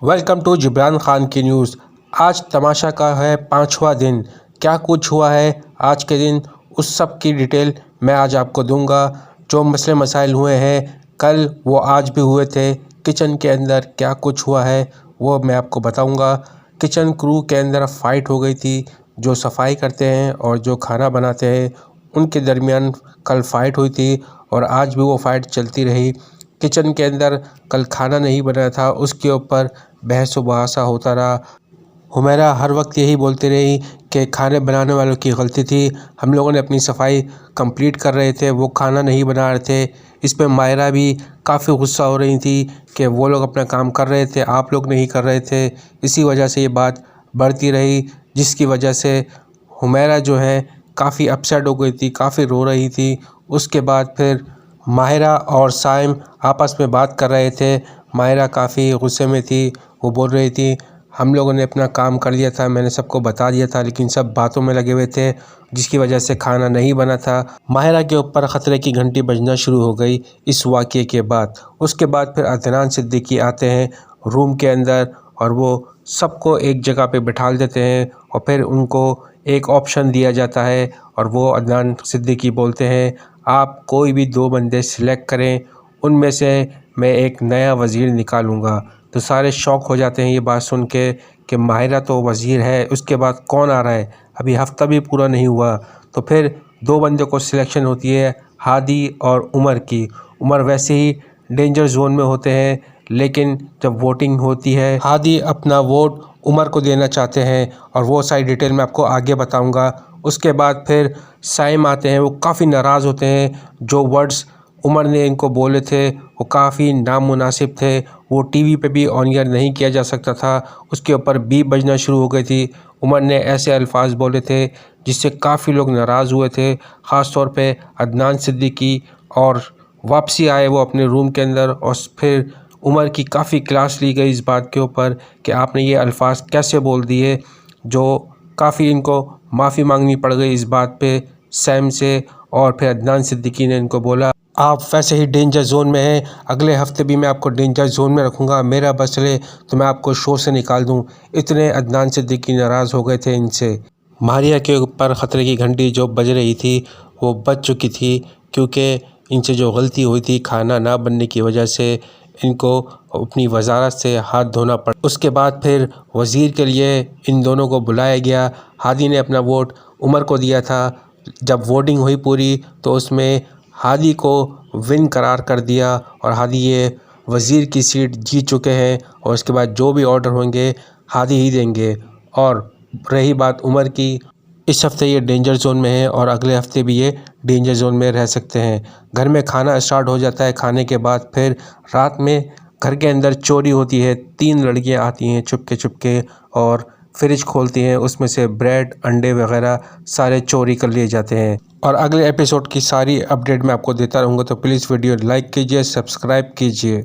Welcome to Jibran Khan की news. आज तमाशा का है 5वां दिन। क्या कुछ हुआ है आज के दिन, उस सब की डिटेल मैं आज आपको दूंगा। जो मसले मसाइल हुए हैं कल वो आज भी हुए थे। किचन के अंदर क्या कुछ हुआ है वो मैं आपको बताऊंगा। किचन क्रू के अंदर फ़ाइट हो गई थी। जो सफाई करते हैं और जो खाना बनाते हैं उनके दरमियान कल फ़ाइट हुई थी और आज भी वो फ़ाइट चलती रही। किचन के अंदर कल खाना नहीं बना था, उसके ऊपर बहस व बहासा होता रहा। हुमैरा हर वक्त यही बोलती रही कि खाने बनाने वालों की गलती थी, हम लोगों ने अपनी सफाई कंप्लीट कर रहे थे, वो खाना नहीं बना रहे थे। इस पे मायरा भी काफ़ी गुस्सा हो रही थी कि वो लोग अपना काम कर रहे थे, आप लोग नहीं कर रहे थे। इसी वजह से ये बात बढ़ती रही, जिसकी वजह से हुमैरा जो है काफ़ी अपसेट हो गई थी, काफ़ी रो रही थी। उसके बाद फिर माहिरा और साइम आपस में बात कर रहे थे। माहिरा काफ़ी गुस्से में थी, वो बोल रही थी हम लोगों ने अपना काम कर लिया था, मैंने सबको बता दिया था, लेकिन सब बातों में लगे हुए थे जिसकी वजह से खाना नहीं बना था। माहिरा के ऊपर ख़तरे की घंटी बजना शुरू हो गई इस वाक़ये के बाद। उसके बाद फिर अदनान सिद्दीकी आते हैं रूम के अंदर और वो सबको एक जगह पे बिठा देते हैं और फिर उनको एक ऑप्शन दिया जाता है और वो अदनान सिद्दीकी बोलते हैं आप कोई भी 2 बंदे सिलेक्ट करें, उनमें से मैं एक नया वज़ीर निकालूँगा। तो सारे शॉक हो जाते हैं ये बात सुन के कि माहिरा तो वज़ीर है, उसके बाद कौन आ रहा है, अभी हफ़्ता भी पूरा नहीं हुआ। तो फिर 2 बंदों को सिलेक्शन होती है, हादी और उमर की। उमर वैसे ही डेंजर जोन में होते हैं, लेकिन जब वोटिंग होती है हादी अपना वोट उमर को देना चाहते हैं और वो सारी डिटेल मैं आपको आगे बताऊंगा। उसके बाद फिर साइम आते हैं, वो काफ़ी नाराज़ होते हैं। जो वर्ड्स उमर ने इनको बोले थे वो काफ़ी नामुनासिब थे, वो टीवी पे भी ऑन एयर नहीं किया जा सकता था। उसके ऊपर बीप बजना शुरू हो गई थी। उमर ने ऐसे अल्फाज बोले थे जिससे काफ़ी लोग नाराज़ हुए थे, ख़ास तौर पे अदनान सिद्दीकी। और वापसी आए वो अपने रूम के अंदर और फिर उमर की काफ़ी क्लास ली गई इस बात के ऊपर कि आपने ये अल्फाज कैसे बोल दिए। जो काफ़ी इनको माफ़ी मांगनी पड़ गई इस बात पे सैम से। और फिर अदनान सिद्दीकी ने इनको बोला आप वैसे ही डेंजर जोन में हैं, अगले हफ्ते भी मैं आपको डेंजर जोन में रखूँगा, मेरा बस चले तो मैं आपको शो से निकाल दूँ। इतने अदनान सिद्दीकी नाराज़ हो गए थे इनसे। मारिया के ऊपर ख़तरे की घंटी जो बज रही थी वो बज चुकी थी, क्योंकि इनसे जो गलती हुई थी खाना ना बनने की वजह से इनको अपनी वजारत से हाथ धोना पड़ा। उसके बाद फिर वज़ीर के लिए इन दोनों को बुलाया गया। हादी ने अपना वोट उमर को दिया था। जब वोटिंग हुई पूरी तो उसमें हादी को विन करार कर दिया और हादी ये वज़ीर की सीट जीत चुके हैं और उसके बाद जो भी ऑर्डर होंगे हादी ही देंगे। और रही बात उमर की, इस हफ्ते ये डेंजर जोन में है और अगले हफ्ते भी ये डेंजर जोन में रह सकते हैं। घर में खाना स्टार्ट हो जाता है, खाने के बाद फिर रात में घर के अंदर चोरी होती है। 3 लड़कियां आती हैं चुपके चुपके और फ्रिज खोलती हैं, उसमें से ब्रेड अंडे वगैरह सारे चोरी कर लिए जाते हैं। और अगले एपिसोड की सारी अपडेट मैं आपको देता रहूँगा, तो प्लीज़ वीडियो लाइक कीजिए, सब्सक्राइब कीजिए।